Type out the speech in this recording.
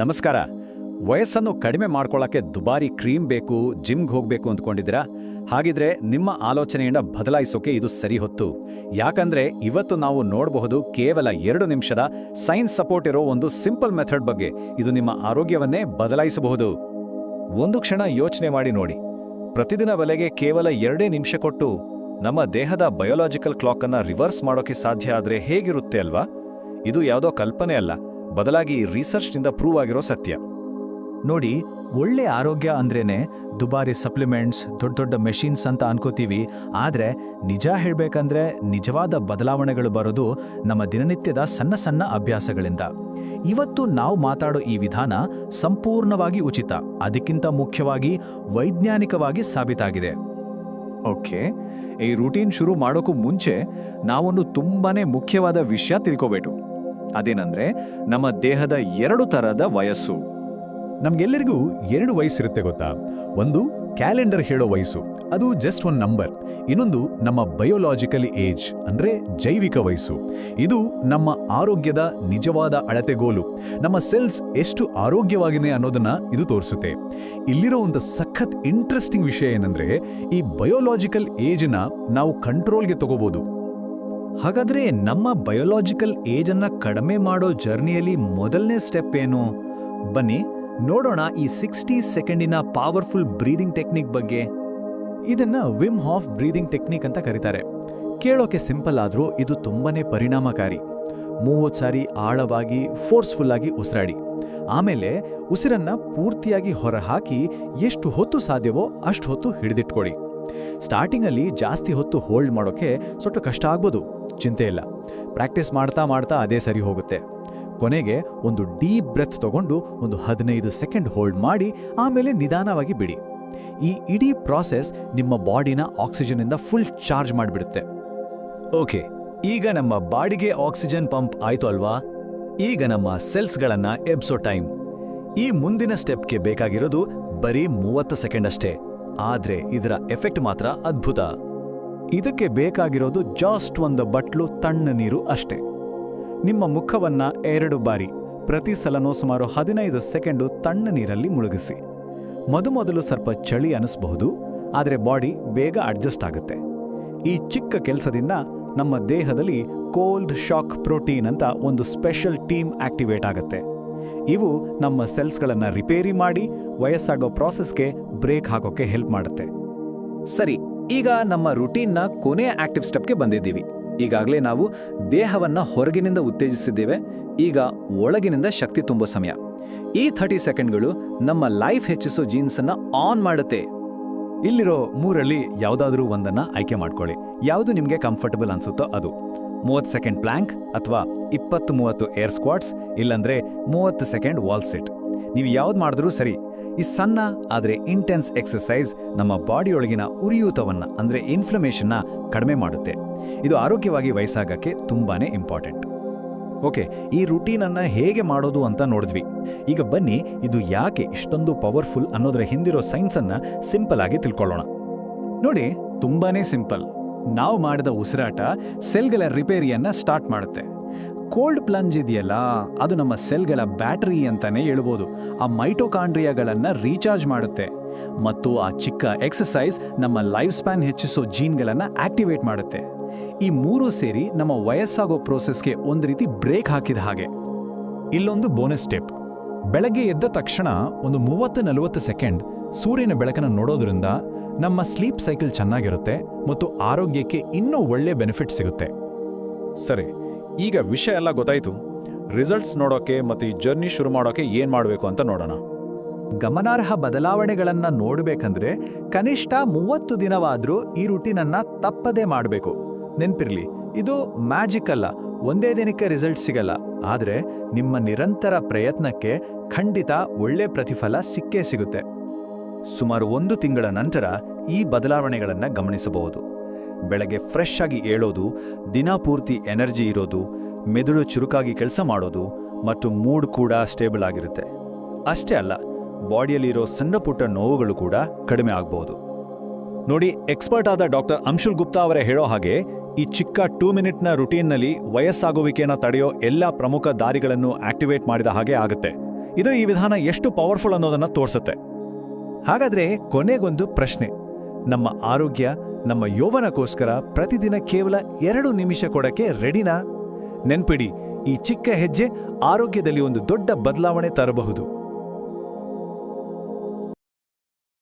ನಮಸ್ಕಾರ. ವಯಸ್ಸನ್ನು ಕಡಿಮೆ ಮಾಡ್ಕೊಳ್ಳೋಕ್ಕೆ ದುಬಾರಿ ಕ್ರೀಮ್ ಬೇಕು, ಜಿಮ್ಗೆ ಹೋಗಬೇಕು ಅಂದ್ಕೊಂಡಿದ್ದೀರಾ? ಹಾಗಿದ್ರೆ ನಿಮ್ಮ ಆಲೋಚನೆಯಿಂದ ಬದಲಾಯಿಸೋಕೆ ಇದು ಸರಿ ಹೊತ್ತು. ಯಾಕಂದ್ರೆ ಇವತ್ತು ನಾವು ನೋಡಬಹುದು ಕೇವಲ 2 ನಿಮಿಷದ ಸೈನ್ಸ್ ಸಪೋರ್ಟ್ ಇರೋ ಒಂದು ಸಿಂಪಲ್ ಮೆಥಡ್ ಬಗ್ಗೆ. ಇದು ನಿಮ್ಮ ಆರೋಗ್ಯವನ್ನೇ ಬದಲಾಯಿಸಬಹುದು. ಒಂದು ಕ್ಷಣ ಯೋಚನೆ ಮಾಡಿ ನೋಡಿ. ಪ್ರತಿದಿನ ಬೆಲೆಗೆ ಕೇವಲ 2 ನಿಮಿಷ ಕೊಟ್ಟು ನಮ್ಮ ದೇಹದ ಬಯೋಲಾಜಿಕಲ್ ಕ್ಲಾಕ್ ಅನ್ನ ರಿವರ್ಸ್ ಮಾಡೋಕೆ ಸಾಧ್ಯ ಆದ್ರೆ ಹೇಗಿರುತ್ತೆ ಅಲ್ವಾ? ಇದು ಯಾವುದೋ ಕಲ್ಪನೆ ಅಲ್ಲ, ಬದಲಾಗಿ ರಿಸರ್ಚ್ನಿಂದ ಪ್ರೂವ್ ಆಗಿರೋ ಸತ್ಯ. ನೋಡಿ, ಒಳ್ಳೆ ಆರೋಗ್ಯ ಅಂದ್ರೇನೆ ದುಬಾರಿ ಸಪ್ಲಿಮೆಂಟ್ಸ್, ದೊಡ್ಡ ದೊಡ್ಡ ಮೆಷಿನ್ಸ್ ಅಂತ ಅನ್ಕೋತೀವಿ. ಆದ್ರೆ ನಿಜ ಹೇಳ್ಬೇಕಂದ್ರೆ ನಿಜವಾದ ಬದಲಾವಣೆಗಳು ಬರೋದು ನಮ್ಮ ದಿನನಿತ್ಯದ ಸಣ್ಣ ಸಣ್ಣ ಅಭ್ಯಾಸಗಳಿಂದ. ಇವತ್ತು ನಾವು ಮಾತಾಡೋ ಈ ವಿಧಾನ ಸಂಪೂರ್ಣವಾಗಿ ಉಚಿತ, ಅದಕ್ಕಿಂತ ಮುಖ್ಯವಾಗಿ ವೈಜ್ಞಾನಿಕವಾಗಿ ಸಾಬೀತಾಗಿದೆ. ಓಕೆ, ಈ ರೂಟೀನ್ ಶುರು ಮಾಡೋಕ್ಕೂ ಮುಂಚೆ ನಾವೊಂದು ತುಂಬಾನೇ ಮುಖ್ಯವಾದ ವಿಷಯ ತಿಳ್ಕೋಬೇಕು. ಅದೇನಂದ್ರೆ ನಮ್ಮ ದೇಹದ 2 ಥರದ ವಯಸ್ಸು. ನಮ್ಗೆಲ್ಲರಿಗೂ 2 ವಯಸ್ಸಿರುತ್ತೆ ಗೊತ್ತಾ? ಒಂದು ಕ್ಯಾಲೆಂಡರ್ ಹೇಳೋ ವಯಸ್ಸು, ಅದು ಜಸ್ಟ್ ಒಂದು ನಂಬರ್. ಇನ್ನೊಂದು ನಮ್ಮ ಬಯೋಲಾಜಿಕಲ್ ಏಜ್ ಅಂದ್ರೆ ಜೈವಿಕ ವಯಸ್ಸು. ಇದು ನಮ್ಮ ಆರೋಗ್ಯದ ನಿಜವಾದ ಅಳತೆಗೋಲು. ನಮ್ಮ ಸೆಲ್ಸ್ ಎಷ್ಟು ಆರೋಗ್ಯವಾಗಿದೆ ಅನ್ನೋದನ್ನ ಇದು ತೋರಿಸುತ್ತೆ. ಇಲ್ಲಿರೋ ಒಂದು ಸಖತ್ ಇಂಟ್ರೆಸ್ಟಿಂಗ್ ವಿಷಯ ಏನಂದ್ರೆ, ಈ ಬಯೋಲಾಜಿಕಲ್ ಏಜ್ನ ನಾವು ಕಂಟ್ರೋಲ್ಗೆ ತಗೋಬಹುದು. ಹಾಗಾದ್ರೆ ನಮ್ಮ ಬಯೋಲಾಜಿಕಲ್ ಏಜನ್ನ ಕಡಿಮೆ ಮಾಡೋ ಜರ್ನಿಯಲ್ಲಿ ಮೊದಲನೇ ಸ್ಟೆಪ್ ಏನು? ಬನ್ನಿ ನೋಡೋಣ ಈ 60 ಸೆಕೆಂಡಿನ ಪವರ್ಫುಲ್ ಬ್ರೀದಿಂಗ್ ಟೆಕ್ನಿಕ್ ಬಗ್ಗೆ. ಇದನ್ನ ವಿಮ್ ಹಾಫ್ ಬ್ರೀದಿಂಗ್ ಟೆಕ್ನಿಕ್ ಅಂತ ಕರೀತಾರೆ. ಕೇಳೋಕೆ ಸಿಂಪಲ್ ಆದ್ರೂ ಇದು ತುಂಬಾನೇ ಪರಿಣಾಮಕಾರಿ. 30 ಸಾರಿ ಆಳವಾಗಿ ಫೋರ್ಸ್ಫುಲ್ ಆಗಿ ಉಸಿರಾಡಿ, ಆಮೇಲೆ ಉಸಿರನ್ನ ಪೂರ್ತಿಯಾಗಿ ಹೊರಹಾಕಿ ಎಷ್ಟು ಹೊತ್ತು ಸಾಧ್ಯವೋ ಅಷ್ಟು ಹೊತ್ತು ಹಿಡಿದಿಟ್ಕೊಳ್ಳಿ. ಸ್ಟಾರ್ಟಿಂಗಲ್ಲಿ ಜಾಸ್ತಿ ಹೊತ್ತು ಹೋಲ್ಡ್ ಮಾಡೋಕೆ ಸ್ವಲ್ಪ ಕಷ್ಟ ಆಗ್ಬೋದು, ಚಿಂತೆ ಇಲ್ಲ. ಪ್ರಾಕ್ಟೀಸ್ ಮಾಡ್ತಾ ಮಾಡ್ತಾ ಅದೇ ಸರಿ ಹೋಗುತ್ತೆ. ಕೊನೆಗೆ ಒಂದು ಡೀಪ್ ಬ್ರೆತ್ ತಗೊಂಡು ಒಂದು 15 ಸೆಕೆಂಡ್ ಹೋಲ್ಡ್ ಮಾಡಿ ಆಮೇಲೆ ನಿಧಾನವಾಗಿ ಬಿಡಿ. ಈ ಇಡೀ ಪ್ರಾಸೆಸ್ ನಿಮ್ಮ ಬಾಡಿನ ಆಕ್ಸಿಜನ್ನಿಂದ ಫುಲ್ ಚಾರ್ಜ್ ಮಾಡಿಬಿಡುತ್ತೆ. ಓಕೆ, ಈಗ ನಮ್ಮ ಬಾಡಿಗೆ ಆಕ್ಸಿಜನ್ ಪಂಪ್ ಆಯ್ತು ಅಲ್ವಾ? ಈಗ ನಮ್ಮ ಸೆಲ್ಸ್ಗಳನ್ನ ಎಬ್ಸೋ ಟೈಮ್. ಈ ಮುಂದಿನ ಸ್ಟೆಪ್ಗೆ ಬೇಕಾಗಿರೋದು ಬರೀ 30 ಸೆಕೆಂಡ್ ಅಷ್ಟೇ, ಆದ್ರೆ ಇದರ ಎಫೆಕ್ಟ್ ಮಾತ್ರ ಅದ್ಭುತ. ಇದಕ್ಕೆ ಬೇಕಾಗಿರೋದು ಜಾಸ್ಟ್ ಒಂದು ಬಟ್ಲು ತಣ್ಣ ನೀರು ಅಷ್ಟೇ. ನಿಮ್ಮ ಮುಖವನ್ನ 2 ಬಾರಿ ಪ್ರತಿ ಸಲನೂ ಸುಮಾರು 15 ಸೆಕೆಂಡು ತಣ್ಣ ನೀರಲ್ಲಿ ಮುಳುಗಿಸಿ. ಮೊದಲು ಸ್ವಲ್ಪ ಚಳಿ ಅನಿಸಬಹುದು, ಆದರೆ ಬಾಡಿ ಬೇಗ ಅಡ್ಜಸ್ಟ್ ಆಗುತ್ತೆ. ಈ ಚಿಕ್ಕ ಕೆಲಸದಿಂದ ನಮ್ಮ ದೇಹದಲ್ಲಿ ಕೋಲ್ಡ್ ಶಾಕ್ ಪ್ರೋಟೀನ್ ಅಂತ ಒಂದು ಸ್ಪೆಷಲ್ ಟೀಮ್ ಆಕ್ಟಿವೇಟ್ ಆಗುತ್ತೆ. ಇವು ನಮ್ಮ ಸೆಲ್ಸ್ಗಳನ್ನು ರಿಪೇರಿ ಮಾಡಿ ವಯಸ್ಸಾಗೋ ಪ್ರಾಸೆಸ್ಗೆ ಬ್ರೇಕ್ ಹಾಕೋಕೆ ಹೆಲ್ಪ್ ಮಾಡುತ್ತೆ. ಸರಿ, ಈಗ ನಮ್ಮ ರುಟೀನ್ನ ಕೊನೆಯ ಆಕ್ಟಿವ್ ಸ್ಟೆಪ್ಗೆ ಬಂದಿದ್ದೀವಿ. ಈಗಾಗಲೇ ನಾವು ದೇಹವನ್ನ ಹೊರಗಿನಿಂದ ಉತ್ತೇಜಿಸಿದ್ದೇವೆ. ಈಗ ಒಳಗಿನಿಂದ ಶಕ್ತಿ ತುಂಬೋ ಸಮಯ. ಈ 30 ಸೆಕೆಂಡ್ಗಳು ನಮ್ಮ ಲೈಫ್ ಹೆಚ್ಚಿಸೋ ಜೀನ್ಸ್ ಅನ್ನ ಆನ್ ಮಾಡುತ್ತೆ. ಇಲ್ಲಿರೋ 3ರಲ್ಲಿ ಯಾವುದಾದ್ರೂ ಒಂದನ್ನ ಆಯ್ಕೆ ಮಾಡ್ಕೊಳ್ಳಿ. ಯಾವುದು ನಿಮಗೆ ಕಂಫರ್ಟಬಲ್ ಅನ್ಸುತ್ತೋ ಅದು. 30 ಸೆಕೆಂಡ್ ಪ್ಲಾಂಕ್ ಅಥವಾ 20-30 ಏರ್ ಸ್ಕ್ವಾಟ್ಸ್, ಇಲ್ಲಾಂದ್ರೆ 30 ಸೆಕೆಂಡ್ ವಾಲ್ ಸಿಟ್. ನೀವು ಯಾವ್ದು ಮಾಡಿದ್ರೂ ಸರಿ. ಈ ಸಣ್ಣ ಆದರೆ ಇಂಟೆನ್ಸ್ ಎಕ್ಸರ್ಸೈಸ್ ನಮ್ಮ ಬಾಡಿಯೊಳಗಿನ ಉರಿಯೂತವನ್ನ ಅಂದ್ರೆ ಇನ್ಫ್ಲಮೇಷನ್ನ ಕಡಿಮೆ ಮಾಡುತ್ತೆ. ಇದು ಆರೋಗ್ಯವಾಗಿ ವಯಸ್ಸಾಗಕ್ಕೆ ತುಂಬಾನೇ ಇಂಪಾರ್ಟೆಂಟ್. ಓಕೆ, ಈ ರುಟೀನನ್ನ ಹೇಗೆ ಮಾಡೋದು ಅಂತ ನೋಡಿದ್ವಿ. ಈಗ ಬನ್ನಿ, ಇದು ಯಾಕೆ ಇಷ್ಟೊಂದು ಪವರ್ಫುಲ್ ಅನ್ನೋದರ ಹಿಂದಿರೋ ಸೈನ್ಸನ್ನ ಸಿಂಪಲ್ ಆಗಿ ತಿಳ್ಕೊಳ್ಳೋಣ. ನೋಡಿ, ತುಂಬಾನೇ ಸಿಂಪಲ್. ನಾವು ಮಾಡಿದ ಉಸಿರಾಟ ಸೆಲ್ಗಳ ರಿಪೇರಿಯನ್ನ ಸ್ಟಾರ್ಟ್ ಮಾಡುತ್ತೆ. ಕೋಲ್ಡ್ ಪ್ಲಂಜ್ ಇದೆಯಲ್ಲ, ಅದು ನಮ್ಮ ಸೆಲ್ಗಳ ಬ್ಯಾಟರಿ ಅಂತಾನೆ ಹೇಳ್ಬೋದು. ಆ ಮೈಟೋಕಾಂಡ್ರಿಯಾಗಳನ್ನ ರೀಚಾರ್ಜ್ ಮಾಡುತ್ತೆ. ಮತ್ತು ಆ ಚಿಕ್ಕ ಎಕ್ಸರ್ಸೈಸ್ ನಮ್ಮ ಲೈಫ್ ಸ್ಪ್ಯಾನ್ ಹೆಚ್ಚಿಸೋ ಜೀನ್ಗಳನ್ನ ಆಕ್ಟಿವೇಟ್ ಮಾಡುತ್ತೆ. ಈ 3 ಸೇರಿ ನಮ್ಮ ವಯಸ್ಸಾಗೋ ಪ್ರೋಸೆಸ್ಗೆ ಒಂದು ರೀತಿ ಬ್ರೇಕ್ ಹಾಕಿದ ಹಾಗೆ. ಇಲ್ಲೊಂದು ಬೋನಸ್ ಸ್ಟೆಪ್. ಬೆಳಗ್ಗೆ ಎದ್ದ ತಕ್ಷಣ ಒಂದು 30-40 ಸೆಕೆಂಡ್ ಸೂರ್ಯನ ಬೆಳಕನ್ನು ನೋಡೋದ್ರಿಂದ ನಮ್ಮ ಸ್ಲೀಪ್ ಸೈಕಲ್ ಚೆನ್ನಾಗಿರುತ್ತೆ ಮತ್ತು ಆರೋಗ್ಯಕ್ಕೆ ಇನ್ನೂ ಒಳ್ಳೆ ಬೆನಿಫಿಟ್ ಸಿಗುತ್ತೆ. ಸರಿ, ಈಗ ವಿಷಯ ಎಲ್ಲ ಗೊತ್ತಾಯ್ತು. ರಿಸಲ್ಟ್ಸ್ ನೋಡೋಕೆ ಮತ್ತು ಈ ಜರ್ನಿ ಶುರು ಮಾಡೋಕೆ ಏನ್ ಮಾಡಬೇಕು ಅಂತ ನೋಡೋಣ. ಗಮನಾರ್ಹ ಬದಲಾವಣೆಗಳನ್ನ ನೋಡಬೇಕಂದ್ರೆ ಕನಿಷ್ಠ 30 ದಿನವಾದ್ರೂ ಈ ರುಟೀನನ್ನ ತಪ್ಪದೇ ಮಾಡಬೇಕು. ನೆನ್ಪಿರ್ಲಿ, ಇದು ಮ್ಯಾಜಿಕ್ ಅಲ್ಲ, ಒಂದೇ ದಿನಕ್ಕೆ ರಿಸಲ್ಟ್ ಸಿಗಲ್ಲ. ಆದ್ರೆ ನಿಮ್ಮ ನಿರಂತರ ಪ್ರಯತ್ನಕ್ಕೆ ಖಂಡಿತ ಒಳ್ಳೆ ಪ್ರತಿಫಲ ಸಿಕ್ಕೇ ಸಿಗುತ್ತೆ. ಸುಮಾರು 1 ತಿಂಗಳ ನಂತರ ಈ ಬದಲಾವಣೆಗಳನ್ನ ಗಮನಿಸಬಹುದು. ಬೆಳಗ್ಗೆ ಫ್ರೆಶ್ ಆಗಿ ಏಳೋದು, ದಿನಪೂರ್ತಿ ಎನರ್ಜಿ ಇರೋದು, ಮೆದುಳು ಚುರುಕಾಗಿ ಕೆಲಸ ಮಾಡೋದು ಮತ್ತು ಮೂಡ್ ಕೂಡ ಸ್ಟೇಬಲ್ ಆಗಿರುತ್ತೆ. ಅಷ್ಟೇ ಅಲ್ಲ, ಬಾಡಿಯಲ್ಲಿರೋ ಸಣ್ಣ ಪುಟ್ಟ ನೋವುಗಳು ಕೂಡ ಕಡಿಮೆ ಆಗಬಹುದು. ನೋಡಿ, ಎಕ್ಸ್ಪರ್ಟ್ ಆದ ಡಾಕ್ಟರ್ ಅಂಶುಲ್ ಗುಪ್ತಾ ಅವರೇ ಹೇಳೋ ಹಾಗೆ ಈ ಚಿಕ್ಕ 2 ಮಿನಿಟ್ನ ರುಟೀನ್ನಲ್ಲಿ ವಯಸ್ಸಾಗುವಿಕೆಯನ್ನು ತಡೆಯೋ ಎಲ್ಲ ಪ್ರಮುಖ ದಾರಿಗಳನ್ನು ಆಕ್ಟಿವೇಟ್ ಮಾಡಿದ ಹಾಗೆ ಆಗುತ್ತೆ. ಇದು ಈ ವಿಧಾನ ಎಷ್ಟು ಪವರ್ಫುಲ್ ಅನ್ನೋದನ್ನ ತೋರಿಸುತ್ತೆ. ಹಾಗಾದ್ರೆ ಕೊನೆಗೊಂದು ಪ್ರಶ್ನೆ. ನಮ್ಮ ಆರೋಗ್ಯ, ನಮ್ಮ ಯೌವನಕ್ಕೋಸ್ಕರ ಪ್ರತಿದಿನ ಕೇವಲ 2 ನಿಮಿಷ ಕೊಡಕ್ಕೆ ರೆಡಿನಾ? ನೆನ್ಪಿಡಿ, ಈ ಚಿಕ್ಕ ಹೆಜ್ಜೆ ಆರೋಗ್ಯದಲ್ಲಿ ಒಂದು ದೊಡ್ಡ ಬದಲಾವಣೆ ತರಬಹುದು.